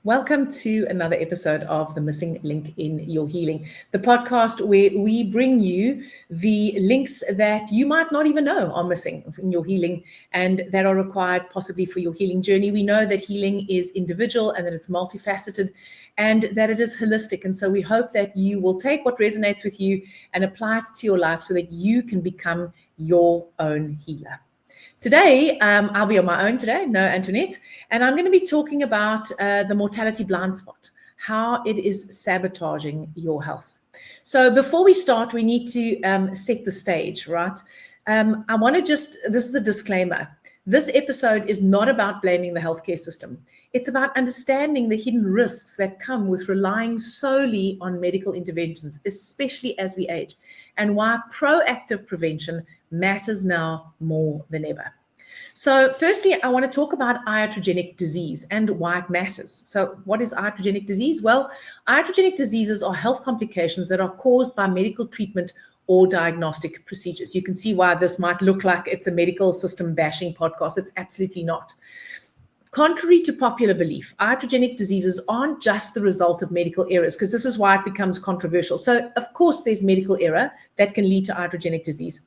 Welcome to another episode of The Missing Link in Your Healing, the podcast where we bring you the links that you might not even know are missing in your healing and that are required possibly for your healing journey. We know that healing is individual and that it's multifaceted and that it is holistic. And so we hope that you will take what resonates with you and apply it to your life so that you can become your own healer. Today, I'll be on my own today, no Antoinette, and I'm going to be talking about the mortality blind spot, how it is sabotaging your health. So before we start, we need to set the stage, right? I want to this is a disclaimer. This episode is not about blaming the healthcare system. It's about understanding the hidden risks that come with relying solely on medical interventions, especially as we age, and why proactive prevention matters now more than ever. So firstly, I want to talk about iatrogenic disease and why it matters. So what is iatrogenic disease? Well, iatrogenic diseases are health complications that are caused by medical treatment or diagnostic procedures. You can see why this might look like it's a medical system bashing podcast. It's absolutely not. Contrary to popular belief, iatrogenic diseases aren't just the result of medical errors, because this is why it becomes controversial. So, of course, there's medical error that can lead to iatrogenic disease.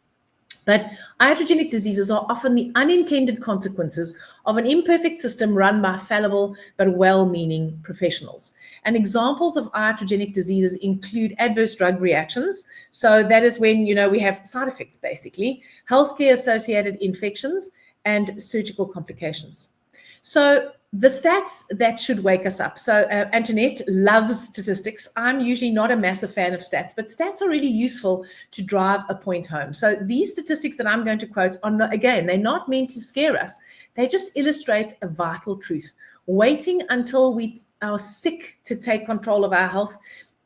But iatrogenic diseases are often the unintended consequences of an imperfect system run by fallible but well-meaning professionals. And examples of iatrogenic diseases include adverse drug reactions. So that is when, we have side effects, basically, healthcare-associated infections, and surgical complications. So the stats that should wake us up. So Antoinette loves statistics. I'm usually not a massive fan of stats, but stats are really useful to drive a point home. So these statistics that I'm going to quote are not, again, they're not meant to scare us. They just illustrate a vital truth. Waiting until we are sick to take control of our health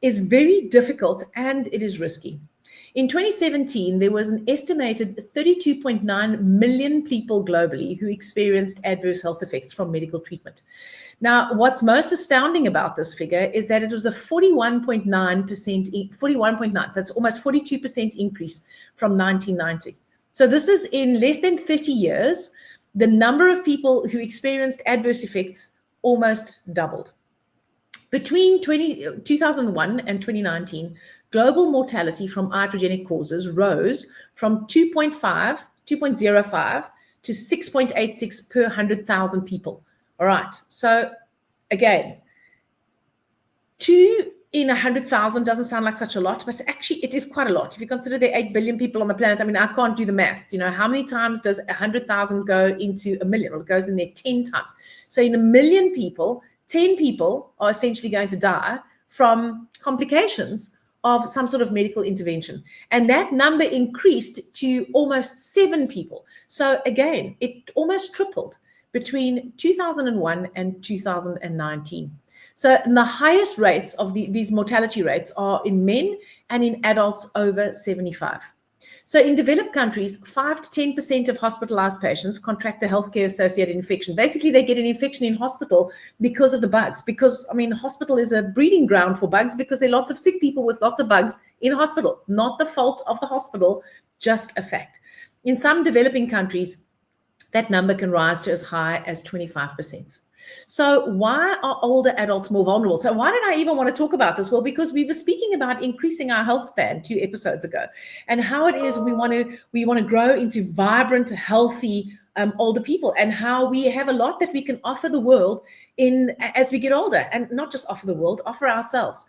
is very difficult and it is risky. In 2017, there was an estimated 32.9 million people globally who experienced adverse health effects from medical treatment. Now, what's most astounding about this figure is that it was a 41.9%, so it's almost 42% increase from 1990. So this is in less than 30 years, the number of people who experienced adverse effects almost doubled. Between 2001 and 2019, global mortality from iatrogenic causes rose from 2.05 to 6.86 per 100,000 people. All right. So again, 2 in 100,000 doesn't sound like such a lot, but actually it is quite a lot. If you consider there are 8 billion people on the planet, I mean, I can't do the maths. How many times does 100,000 go into a million? Well, it goes in there 10 times. So in a million people, 10 people are essentially going to die from complications of some sort of medical intervention. And that number increased to almost 7 people. So again, it almost tripled between 2001 and 2019. So the highest rates of these mortality rates are in men and in adults over 75. So in developed countries, 5 to 10% of hospitalized patients contract a healthcare-associated infection. Basically, they get an infection in hospital because of the bugs. Because, hospital is a breeding ground for bugs because there are lots of sick people with lots of bugs in hospital. Not the fault of the hospital, just a fact. In some developing countries, that number can rise to as high as 25%. So why are older adults more vulnerable? So why did I even want to talk about this? Well, because we were speaking about increasing our health span 2 episodes ago, and how it is we want to grow into vibrant, healthy older people, and how we have a lot that we can offer the world as we get older, and not just offer the world, offer ourselves.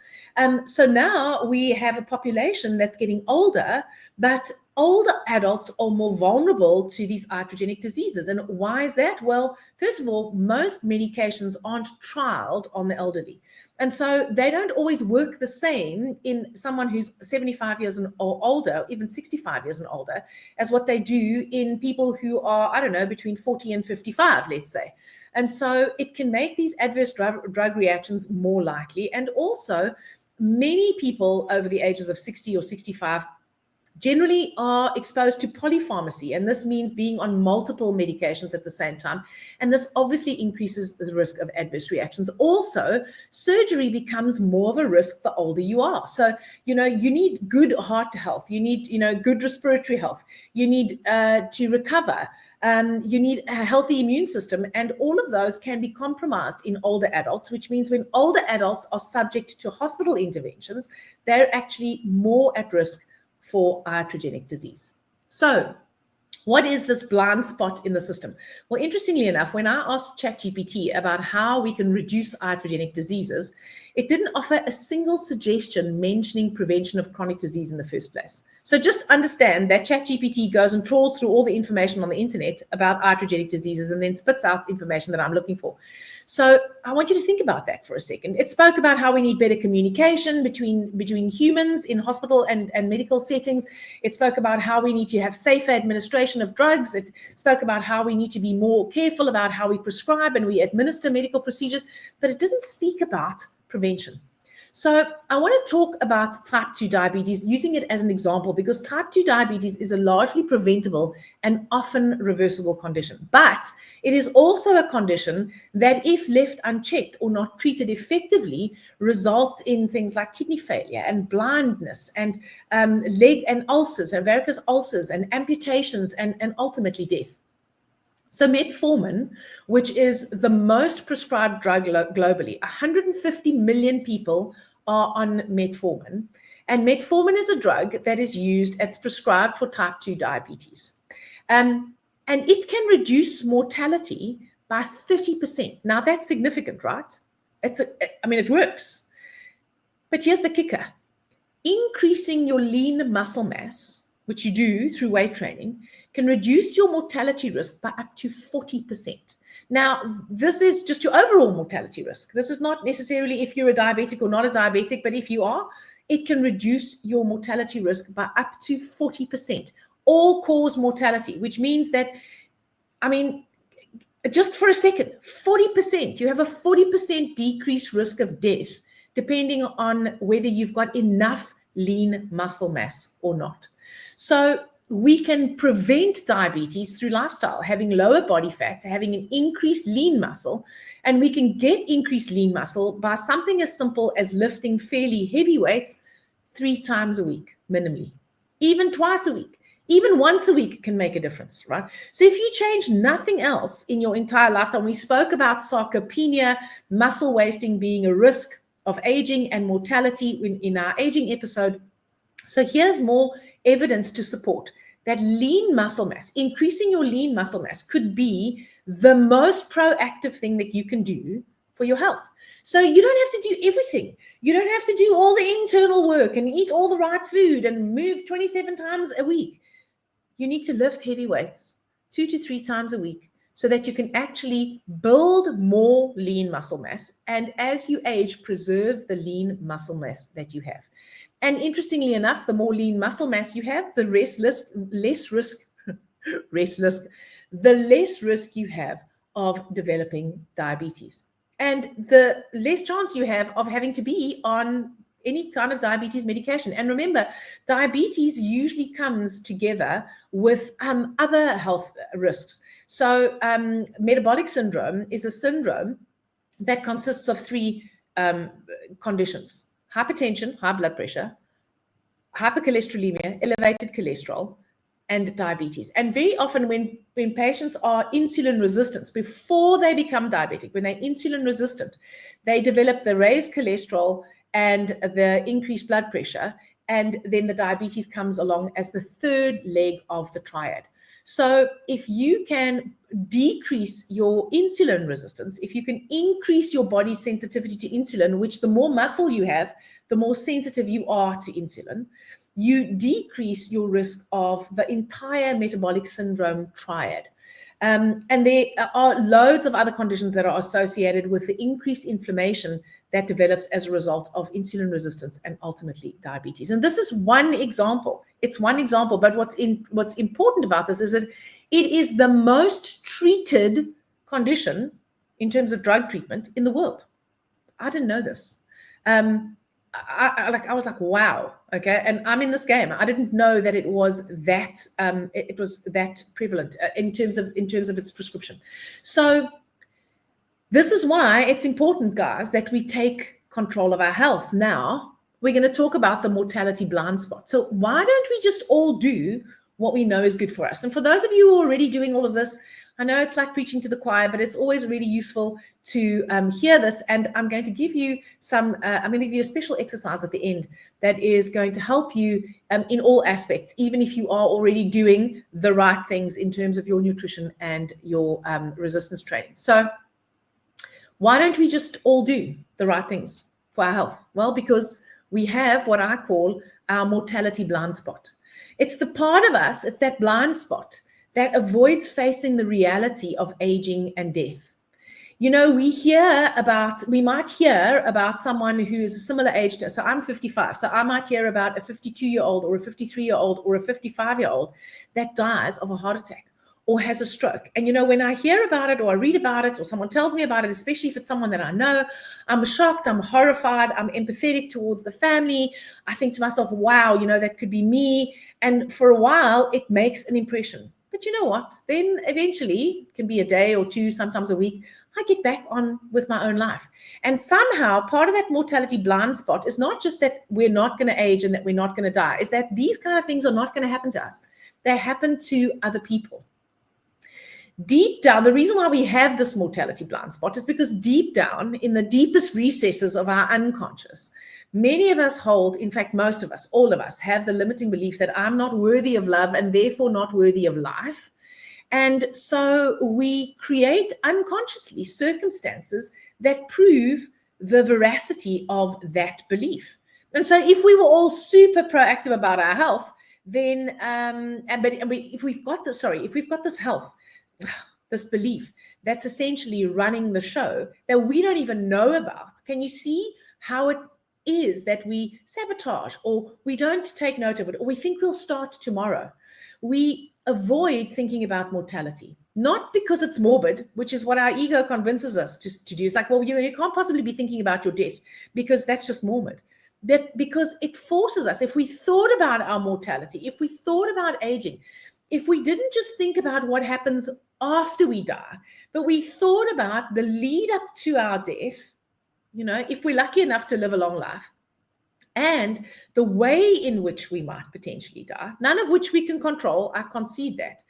So now we have a population that's getting older, but older adults are more vulnerable to these iatrogenic diseases. And why is that? Well, first of all, most medications aren't trialed on the elderly. And so they don't always work the same in someone who's 75 years or older, even 65 years and older, as what they do in people who are, between 40 and 55, let's say. And so it can make these adverse drug reactions more likely. And also, many people over the ages of 60 or 65 generally are exposed to polypharmacy, and this means being on multiple medications at the same time, and this obviously increases the risk of adverse reactions. Also, surgery becomes more of a risk the older you are. So, you need good heart health, you need, good respiratory health, you need to recover. You need a healthy immune system, and all of those can be compromised in older adults, which means when older adults are subject to hospital interventions, they're actually more at risk for iatrogenic disease. So, what is this blind spot in the system? Well, interestingly enough, when I asked ChatGPT about how we can reduce iatrogenic diseases, it didn't offer a single suggestion mentioning prevention of chronic disease in the first place. So just understand that ChatGPT goes and trawls through all the information on the internet about iatrogenic diseases and then spits out information that I'm looking for. So I want you to think about that for a second. It spoke about how we need better communication between humans in hospital and medical settings. It spoke about how we need to have safer administration of drugs. It spoke about how we need to be more careful about how we prescribe and we administer medical procedures, but it didn't speak about prevention. So I want to talk about type 2 diabetes, using it as an example, because type 2 diabetes is a largely preventable and often reversible condition. But it is also a condition that, if left unchecked or not treated effectively, results in things like kidney failure and blindness and leg and ulcers and varicose ulcers and amputations and ultimately death. So metformin, which is the most prescribed drug globally, 150 million people are on metformin. And metformin is a drug that is used, it's prescribed for type 2 diabetes. And it can reduce mortality by 30%. Now that's significant, right? It works. But here's the kicker. Increasing your lean muscle mass, which you do through weight training, can reduce your mortality risk by up to 40%. Now, this is just your overall mortality risk. This is not necessarily if you're a diabetic or not a diabetic, but if you are, it can reduce your mortality risk by up to 40%. All-cause mortality, which means that, just for a second, 40%, you have a 40% decreased risk of death, depending on whether you've got enough lean muscle mass or not. So we can prevent diabetes through lifestyle, having lower body fat, having an increased lean muscle, and we can get increased lean muscle by something as simple as lifting fairly heavy weights 3 times a week, minimally, even twice a week. Even once a week can make a difference, right? So if you change nothing else in your entire lifestyle, we spoke about sarcopenia, muscle wasting being a risk of aging and mortality in our aging episode. So here's more evidence to support that lean muscle mass, increasing your lean muscle mass, could be the most proactive thing that you can do for your health. So you don't have to do everything. You don't have to do all the internal work and eat all the right food and move 27 times a week. You need to lift heavy weights 2 to 3 times a week so that you can actually build more lean muscle mass, and as you age, preserve the lean muscle mass that you have. And interestingly enough, the more lean muscle mass you have, the less risk you have of developing diabetes, and the less chance you have of having to be on any kind of diabetes medication. And remember, diabetes usually comes together with other health risks. So metabolic syndrome is a syndrome that consists of 3 conditions: hypertension, high blood pressure, hypercholesterolemia, elevated cholesterol, and diabetes. And very often when patients are insulin resistant, before they become diabetic, when they're insulin resistant, they develop the raised cholesterol and the increased blood pressure, and then the diabetes comes along as the 3rd leg of the triad. So if you can decrease your insulin resistance, if you can increase your body's sensitivity to insulin, which the more muscle you have, the more sensitive you are to insulin, you decrease your risk of the entire metabolic syndrome triad. And there are loads of other conditions that are associated with the increased inflammation that develops as a result of insulin resistance and ultimately diabetes. And this is one example. It's one example, but what's important about this is that it is the most treated condition in terms of drug treatment in the world. I didn't know this. I was like, wow, okay. And I'm in this game. I didn't know that it was that prevalent in terms of its prescription. So this is why it's important, guys, that we take control of our health. Now we're going to talk about the mortality blind spot. So why don't we just all do what we know is good for us. And for those of you who are already doing all of this, I know it's like preaching to the choir, but it's always really useful to hear this. And I'm going to give you I'm going to give you a special exercise at the end that is going to help you in all aspects, even if you are already doing the right things in terms of your nutrition and your resistance training. So why don't we just all do the right things for our health? Well, because we have what I call our mortality blind spot. It's the part of us, it's that blind spot that avoids facing the reality of aging and death. You know, we might hear about someone who is a similar age to us. So I'm 55. So I might hear about a 52-year-old or a 53-year-old or a 55-year-old that dies of a heart attack or has a stroke. And, you know, when I hear about it or I read about it or someone tells me about it, especially if it's someone that I know, I'm shocked, I'm horrified, I'm empathetic towards the family. I think to myself, wow, you know, that could be me. And for a while, it makes an impression. But you know what? Then eventually, it can be a day or two, sometimes a week, I get back on with my own life. And somehow part of that mortality blind spot is not just that we're not going to age and that we're not going to die, is that these kind of things are not going to happen to us. They happen to other people. Deep down, the reason why we have this mortality blind spot is because deep down, in the deepest recesses of our unconscious, many of us hold, in fact, most of us, all of us, have the limiting belief that I'm not worthy of love and therefore not worthy of life. And so we create unconsciously circumstances that prove the veracity of that belief. And so if we were all super proactive about our health, then, if we've got this health, this belief that's essentially running the show that we don't even know about, can you see how it is that we sabotage or we don't take note of it or we think we'll start tomorrow? We avoid thinking about mortality, not because it's morbid, which is what our ego convinces us to do. It's like, well, you can't possibly be thinking about your death because that's just morbid. That because it forces us, if we thought about our mortality, if we thought about aging, if we didn't just think about what happens after we die, but we thought about the lead up to our death, you know, if we're lucky enough to live a long life, and the way in which we might potentially die, none of which we can control, I concede that.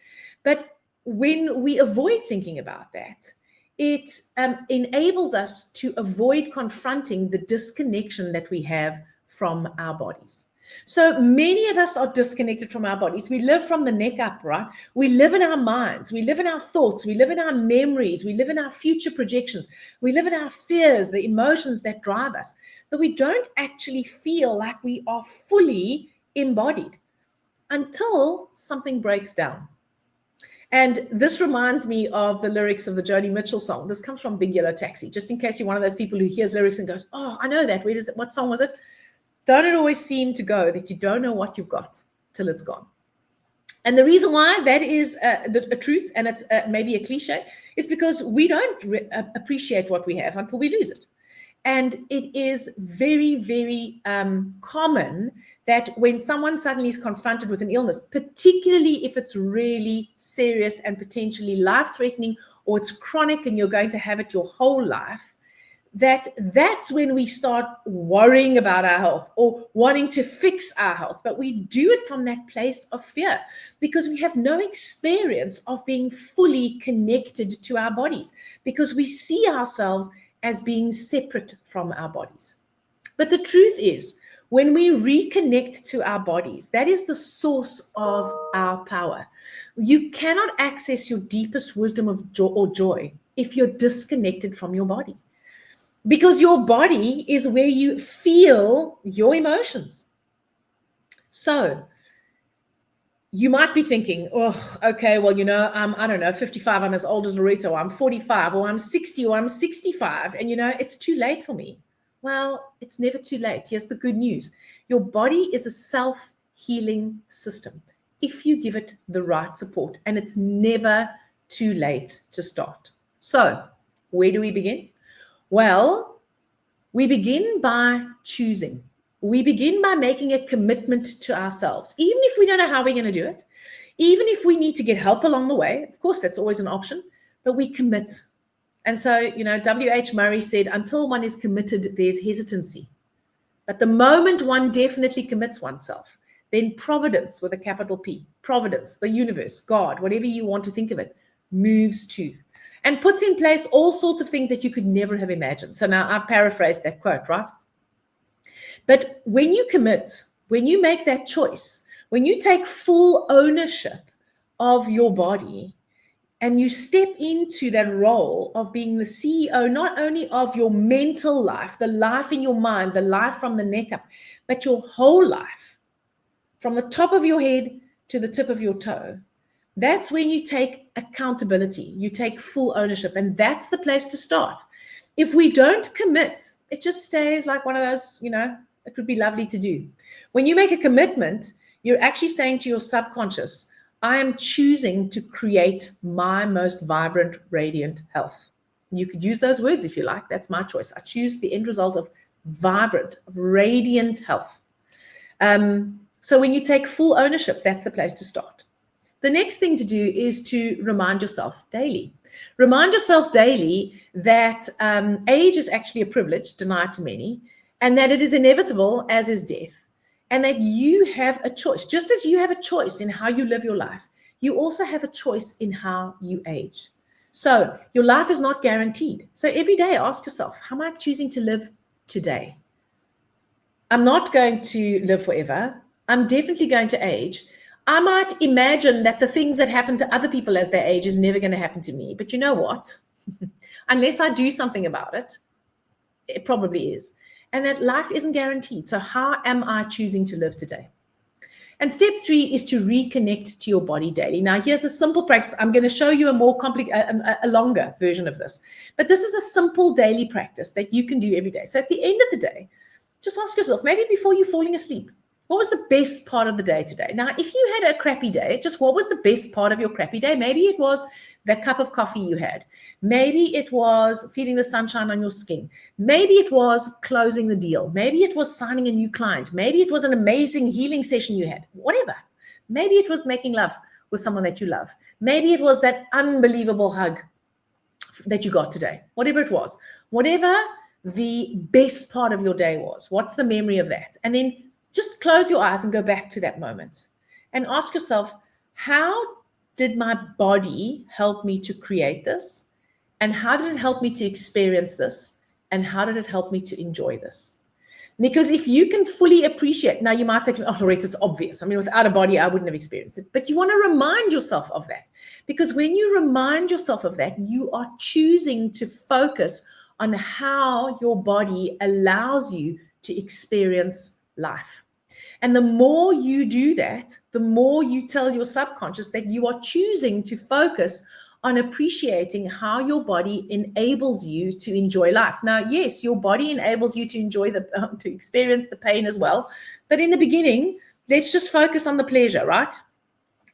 But when we avoid thinking about that, it enables us to avoid confronting the disconnection that we have from our bodies. So many of us are disconnected from our bodies. We live from the neck up, right? We live in our minds. We live in our thoughts. We live in our memories. We live in our future projections. We live in our fears, the emotions that drive us. But we don't actually feel like we are fully embodied until something breaks down. And this reminds me of the lyrics of the Joni Mitchell song. This comes from Big Yellow Taxi, just in case you're one of those people who hears lyrics and goes, oh, I know that. What song was it? Don't it always seem to go that you don't know what you've got till it's gone? And the reason why that is a truth, and it's maybe a cliche, is because we don't appreciate what we have until we lose it. And it is very, very common that when someone suddenly is confronted with an illness, particularly if it's really serious and potentially life-threatening, or it's chronic and you're going to have it your whole life, that's when we start worrying about our health or wanting to fix our health. But we do it from that place of fear because we have no experience of being fully connected to our bodies, because we see ourselves as being separate from our bodies. But the truth is, when we reconnect to our bodies, that is the source of our power. You cannot access your deepest wisdom or joy if you're disconnected from your body. Because your body is where you feel your emotions. So you might be thinking, oh, okay, well, I'm, I don't know, 55, I'm as old as Loretta, or I'm 45, or I'm 60, or I'm 65, and, it's too late for me. Well, it's never too late. Here's the good news. Your body is a self-healing system if you give it the right support, and it's never too late to start. So where do we begin? Well, we begin by choosing. We begin by making a commitment to ourselves, even if we don't know how we're going to do it, even if we need to get help along the way. Of course, that's always an option, but we commit. And so, W.H. Murray said, until one is committed, there's hesitancy. But the moment one definitely commits oneself, then providence with a capital P, providence, the universe, God, whatever you want to think of it, moves to and puts in place all sorts of things that you could never have imagined. So now I've paraphrased that quote, right? But when you commit, when you make that choice, when you take full ownership of your body and you step into that role of being the CEO, not only of your mental life, the life in your mind, the life from the neck up, but your whole life, from the top of your head to the tip of your toe, that's when you take accountability, you take full ownership, and that's the place to start. If we don't commit, it just stays like one of those, it would be lovely to do. When you make a commitment, you're actually saying to your subconscious, I am choosing to create my most vibrant, radiant health. You could use those words if you like. That's my choice. I choose the end result of vibrant, radiant health. So when you take full ownership, that's the place to start. The next thing to do is to remind yourself daily. Remind yourself daily that age is actually a privilege denied to many, and that it is inevitable, as is death, and that you have a choice. Just as you have a choice in how you live your life, you also have a choice in how you age. So your life is not guaranteed. So every day ask yourself, how am I choosing to live today? I'm not going to live forever. I'm definitely going to age. I might imagine that the things that happen to other people as they age is never going to happen to me. But you know what? Unless I do something about it, it probably is. And that life isn't guaranteed. So how am I choosing to live today? And step 3 is to reconnect to your body daily. Now, here's a simple practice. I'm going to show you a more a longer version of this. But this is a simple daily practice that you can do every day. So at the end of the day, just ask yourself, maybe before you're falling asleep, what was the best part of the day today? Now, if you had a crappy day, just what was the best part of your crappy day? Maybe it was the cup of coffee you had. Maybe it was feeling the sunshine on your skin. Maybe it was closing the deal. Maybe it was signing a new client. Maybe it was an amazing healing session you had. Whatever. Maybe it was making love with someone that you love. Maybe it was that unbelievable hug that you got today. Whatever it was. Whatever the best part of your day was. What's the memory of that? And then just close your eyes and go back to that moment and ask yourself, how did my body help me to create this? And how did it help me to experience this? And how did it help me to enjoy this? Because if you can fully appreciate, now you might say to me, oh, Loretta, it's obvious. I mean, without a body, I wouldn't have experienced it. But you want to remind yourself of that. Because when you remind yourself of that, you are choosing to focus on how your body allows you to experience life. And the more you do that, the more you tell your subconscious that you are choosing to focus on appreciating how your body enables you to enjoy life. Now, yes, your body enables you to enjoy to experience the pain as well. But in the beginning, let's just focus on the pleasure, right?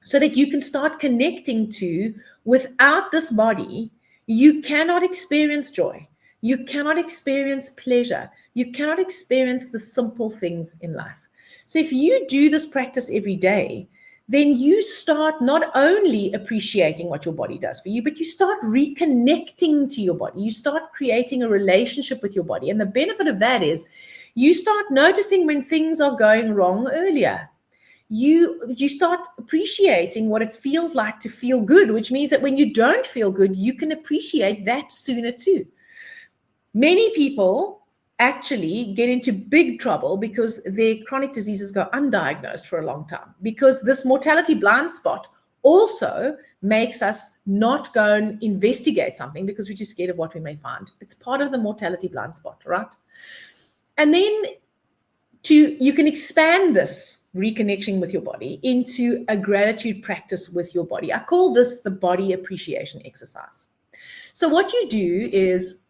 So that you can start connecting to, without this body, you cannot experience joy. You cannot experience pleasure. You cannot experience the simple things in life. So if you do this practice every day, then you start not only appreciating what your body does for you, but you start reconnecting to your body. You start creating a relationship with your body. And the benefit of that is you start noticing when things are going wrong earlier. You start appreciating what it feels like to feel good, which means that when you don't feel good, you can appreciate that sooner too. Many people actually get into big trouble because their chronic diseases go undiagnosed for a long time, because this mortality blind spot also makes us not go and investigate something because we're just scared of what we may find. It's part of the mortality blind spot, right? And then you can expand this reconnection with your body into a gratitude practice with your body. I call this the body appreciation exercise. So what you do is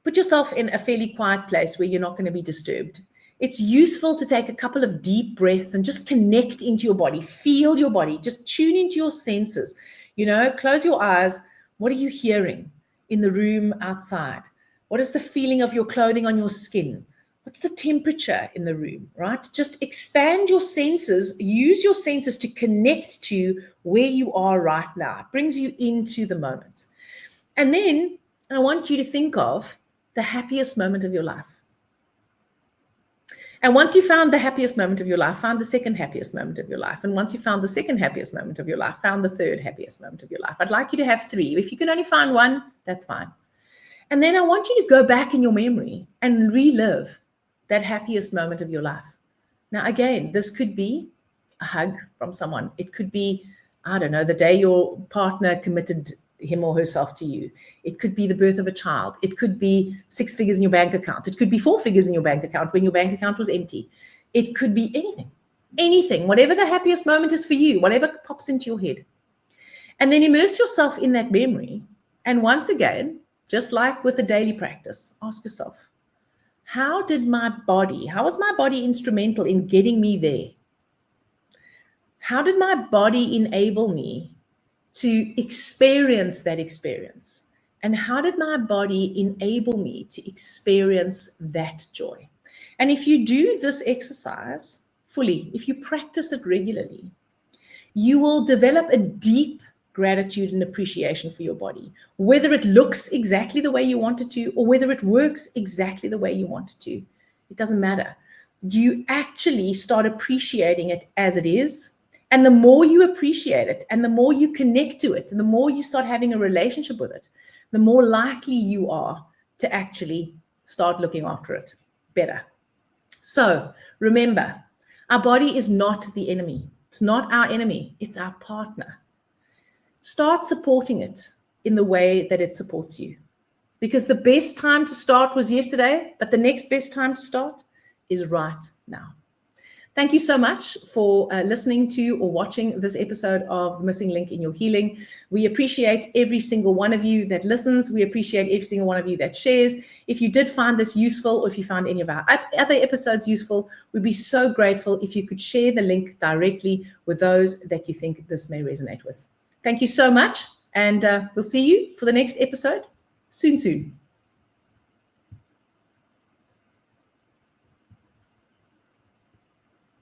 put yourself in a fairly quiet place where you're not going to be disturbed. It's useful to take a couple of deep breaths and just connect into your body, feel your body, just tune into your senses. Close your eyes. What are you hearing in the room outside? What is the feeling of your clothing on your skin? What's the temperature in the room, right? Just expand your senses, use your senses to connect to where you are right now. It brings you into the moment. And then I want you to think of the happiest moment of your life. And once you found the happiest moment of your life, found the second happiest moment of your life. And once you found the second happiest moment of your life, found the third happiest moment of your life. I'd like you to have 3. If you can only find one, that's fine. And then I want you to go back in your memory and relive that happiest moment of your life. Now, again, this could be a hug from someone. It could be, I don't know, the day your partner committed him or herself to you. It could be the birth of a child. It could be 6 figures in your bank account. It could be 4 figures in your bank account when your bank account was empty. It could be anything, whatever the happiest moment is for you, whatever pops into your head. And then immerse yourself in that memory. And once again, just like with the daily practice, ask yourself, how was my body instrumental in getting me there? How did my body enable me to experience that experience? And how did my body enable me to experience that joy? And if you do this exercise fully, if you practice it regularly, you will develop a deep gratitude and appreciation for your body, whether it looks exactly the way you want it to, or whether it works exactly the way you want it to. It doesn't matter. You actually start appreciating it as it is. And the more you appreciate it, and the more you connect to it, and the more you start having a relationship with it, the more likely you are to actually start looking after it better. So remember, our body is not the enemy. It's not our enemy. It's our partner. Start supporting it in the way that it supports you. Because the best time to start was yesterday, but the next best time to start is right now. Thank you so much for listening to or watching this episode of Missing Link in Your Healing. We appreciate every single one of you that listens. We appreciate every single one of you that shares. If you did find this useful, or if you found any of our other episodes useful, we'd be so grateful if you could share the link directly with those that you think this may resonate with. Thank you so much, and we'll see you for the next episode soon.